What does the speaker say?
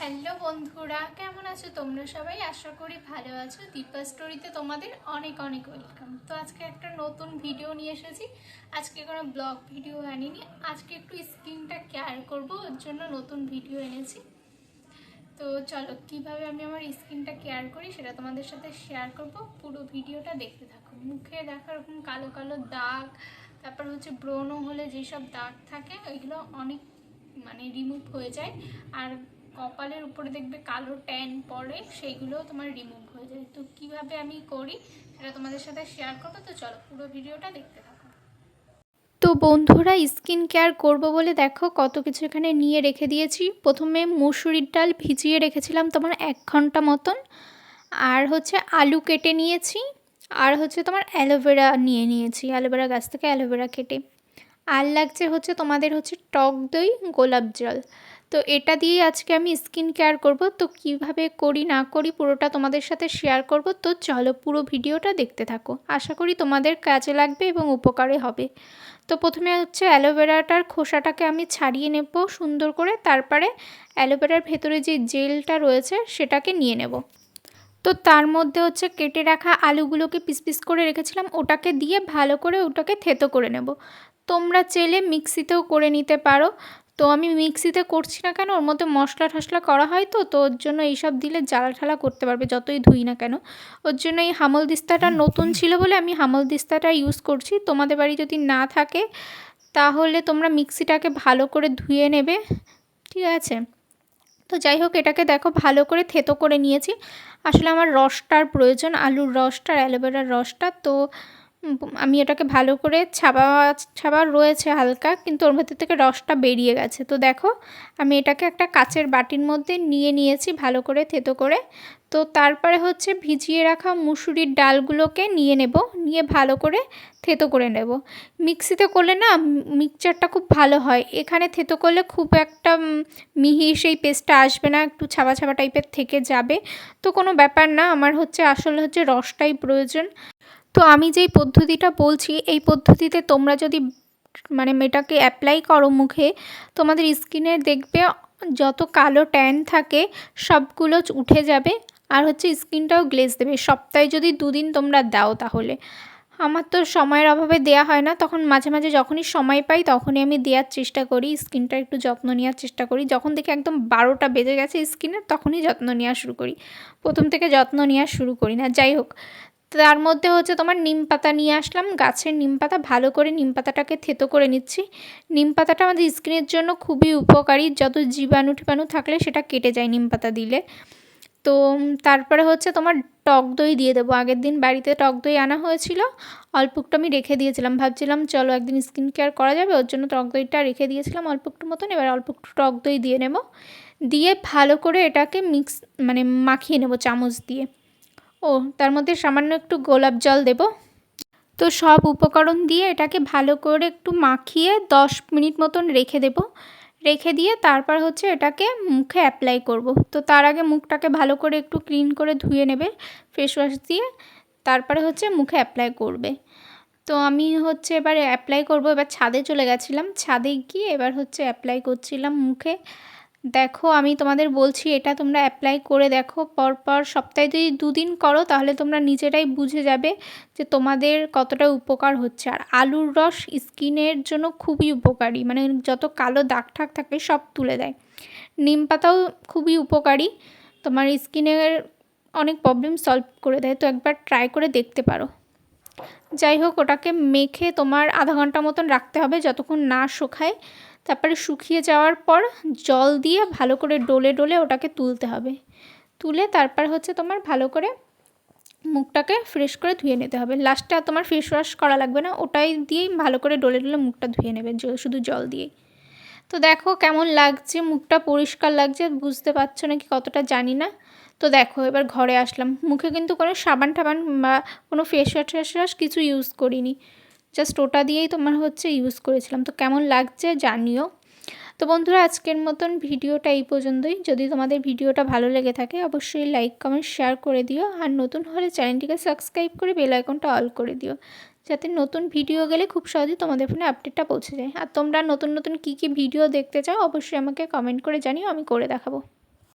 Hello বন্ধুরা, কেমন আছো তোমরা সবাই? আশা করি ভালো আছো। দীপা স্টোরিতে তোমাদের অনেক অনেক ওয়েলকাম। তো আজকে একটা নতুন ভিডিও নিয়ে এসেছি। আজকে কোনো ব্লগ ভিডিও আনিনি, আজকে একটু স্কিনটা কেয়ার করব, ওর জন্য নতুন ভিডিও এনেছি। তো চলো কিভাবে আমি আমার স্কিনটা কেয়ার করি সেটা তোমাদের সাথে শেয়ার করব। পুরো ভিডিওটা দেখতে থাকো। মুখে দেখো এরকম কালো কালো দাগ, তারপর হচ্ছে ব্রণ হলে যেসব দাগ থাকে ওইগুলো অনেক রিমুভ হয়ে যায়। আর কপালের উপরে দেখবে কালো ট্যান পড়ে, সেইগুলোও তোমার রিমুভ হয়ে যায়। তো কিভাবে আমি করি সেটা তোমাদের সাথে শেয়ার করবো। তো চলো পুরো ভিডিওটা দেখতে থাকো। তো বন্ধুরা, স্কিন কেয়ার করবো বলে দেখো কত কিছু এখানে নিয়ে রেখে দিয়েছি। প্রথমে মুসুরির ডাল ভিজিয়ে রেখেছিলাম তোমার 1 ঘন্টা মতন, আর হচ্ছে আলু কেটে নিয়েছি, আর হচ্ছে তোমার অ্যালোভেরা নিয়েছি, অ্যালোভেরা গাছ থেকে অ্যালোভেরা কেটে। আর লাগছে হচ্ছে তোমাদের হচ্ছে টক দই, গোলাপ জল। তো এটা দিয়ে আজকে আমি স্কিন কেয়ার করব। তো কিভাবে করি না করি পুরোটা তোমাদের সাথে শেয়ার করব। তো চলো পুরো ভিডিওটা দেখতে থাকো, আশা করি তোমাদের কাজে লাগবে এবং উপকারে হবে। তো প্রথমে হচ্ছে অ্যালোভেরাটার খোসাটাকে আমি ছাড়িয়ে নেব সুন্দর করে, তারপরে অ্যালোভেরার ভেতরে যে জেলটা রয়েছে সেটাকে নিয়ে নেব। তো তার মধ্যে হচ্ছে কেটে রাখা আলুগুলোকে পিস পিস করে রেখেছিলাম, ওটাকে দিয়ে ভালো করে ওটাকে থেতো করে নেব। তোমরা চাইলে মিক্সিতেও করে নিতে পারো। তো আমি মিক্সিতে করছি না, কেন ওর মধ্যে মশলা টশলা করা হয়, তো ওর জন্য এইসব দিলে জ্বালা ঠালা করতে পারবে যতই ধুই না কেন। ওর জন্য এই হামল দিস্তাটা নতুন ছিল বলে আমি হামল দিস্তাটা ইউজ করছি। তোমাদের বাড়ি যদি না থাকে তাহলে তোমরা মিক্সিটাকে ভালো করে ধুয়ে নেবে, ঠিক আছে? তো যাই হোক, এটাকে দেখো ভালো করে থেতো করে নিয়েছি। আসলে আমার রসটার প্রয়োজন, আলুর রসটা আর অ্যালোভেরার রসটা। তো আমি এটাকে ভালো করে ছাবা রয়েছে হালকা, কিন্তু ওর ভেতর থেকে রসটা বেরিয়ে গেছে। তো দেখো আমি এটাকে একটা কাচের বাটির মধ্যে নিয়ে নিয়েছি ভালো করে থেতো করে। তো তারপরে হচ্ছে ভিজিয়ে রাখা মুসুরির ডালগুলোকে নিয়ে ভালো করে থেতো করে নেব। মিক্সিতে করলে না মিক্সচারটা খুব ভালো হয়, এখানে থেতো করলে খুব একটা মিহি সেই পেস্টটা আসবে না, একটু ছাবা ছাবা টাইপের থেকে যাবে। তো কোনো ব্যাপার না, আমার আসলে হচ্ছে রসটাই প্রয়োজন। তো আমি যেই পদ্ধতিটা বলছি এই পদ্ধতিতে তোমরা যদি এটাকে অ্যাপ্লাই করো মুখে, তোমাদের স্কিনে দেখবে যত কালো ট্যান থাকে সবগুলো উঠে যাবে, আর হচ্ছে স্কিনটাও গ্লেজ দেবে। সপ্তাহে যদি 2 দিন তোমরা দাও তাহলে। আমার তো সময়ের অভাবে দেয়া হয় না, তখন মাঝে মাঝে যখনই সময় পাই তখনই আমি দেওয়ার চেষ্টা করি, স্কিনটা একটু যত্ন নেওয়ার চেষ্টা করি। যখন দেখি একদম 12টা বেজে গেছে স্কিনের, তখনই যত্ন নেওয়া শুরু করি, প্রথম থেকে যত্ন নেওয়া শুরু করি না। যাই হোক, তার মধ্যে হচ্ছে তোমার নিম পাতা নিয়ে আসলাম, গাছের নিম পাতা। ভালো করে নিম পাতাটাকে থেতো করে নিচ্ছি। নিম পাতাটা আমাদের স্কিনের জন্য খুবই উপকারী, যত জীবাণু টিবাণু থাকলে সেটা কেটে যায় নিম পাতা দিলে। তো তারপরে হচ্ছে তোমার টক দই দিয়ে দেবো। আগের দিন বাড়িতে টক দই আনা হয়েছিল, অল্প একটু আমি রেখে দিয়েছিলাম, ভাবছিলাম চলো একদিন স্কিন কেয়ার করা যাবে, ওর জন্য টক দইটা রেখে দিয়েছিলাম অল্প একটু মতন। এবার অল্প একটু টক দই দিয়ে নেব, দিয়ে ভালো করে এটাকে মাখিয়ে নেব চামচ দিয়ে। ও তার মধ্যে সামান্য একটু গোলাপ জল দেব। তো সব উপকরণ দিয়ে এটাকে ভালো করে একটু মাখিয়ে 10 মিনিট মতন রেখে দেব। রেখে দিয়ে তারপর হচ্ছে এটাকে মুখে অ্যাপ্লাই করব। তো তার আগে মুখটাকে ভালো করে একটু ক্লিন করে ধুয়ে নেবে ফেস ওয়াশ দিয়ে, তারপরে হচ্ছে মুখে অ্যাপ্লাই করবে। তো আমি হচ্ছে এবার অ্যাপ্লাই করব। এবার ছাদে চলে গেছিলাম, ছাদে গিয়ে এবার হচ্ছে অ্যাপ্লাই করছিলাম মুখে। দেখো আমি তোমাদের বলছি, এটা তোমরা অ্যাপ্লাই করে দেখো পরপর সপ্তাহে যদি 2 দিন করো তাহলে তোমরা নিজেরাই বুঝে যাবে যে তোমাদের কতটা উপকার হচ্ছে। আর আলুর রস স্কিনের জন্য খুবই উপকারী, যত কালো দাগ ঠাক থাকে সব তুলে দেয়। নিম পাতাও খুবই উপকারী, তোমার স্কিনের অনেক প্রবলেম সলভ করে দেয়। তো একবার ট্রাই করে দেখতে পারো। যাই হোক, ওটাকে মেখে তোমার আধা ঘন্টা মতন রাখতে হবে যতক্ষণ না শুকায়। তারপরে শুকিয়ে যাওয়ার পর জল দিয়ে ভালো করে ডলে ডলে ওটাকে তুলতে হবে। তুলে তারপর হচ্ছে তোমার ভালো করে মুখটাকে ফ্রেশ করে ধুয়ে নিতে হবে। লাস্টে আর তোমার ফেস ওয়াশ করা লাগবে না, ওটাই দিয়েই ভালো করে ডলে ডলে মুখটা ধুয়ে নেবে শুধু জল দিয়েই। তো দেখো কেমন লাগছে, মুখটা পরিষ্কার লাগছে, বুঝতে পারছো নাকি কতটা জানি না। তো দেখো এবার ঘরে আসলাম, মুখে কিন্তু কোনো সাবান টাবান বা কোনো ফেস ওয়াশ টেস ওয়াশ কিছু ইউজ করিনি, জাস্ট ওটা দিয়েই তোমার হচ্ছে ইউজ করেছিলাম। তো কেমন লাগছে জানিও। তো বন্ধুরা, আজকের মতন ভিডিওটা এই পর্যন্তই। যদি তোমাদের ভিডিওটা ভালো লেগে থাকে অবশ্যই লাইক কমেন্ট শেয়ার করে দিও, আর নতুন হলে চ্যানেলটিকে সাবস্ক্রাইব করে বেল আইকনটা অল করে দিও, যাতে নতুন ভিডিও গেলে খুব সহজেই তোমাদের ফোনে আপডেটটা পৌঁছে যায়। আর তোমরা নতুন নতুন কী কী ভিডিও দেখতে চাও অবশ্যই আমাকে কমেন্ট করে জানিও, আমি করে দেখাবো।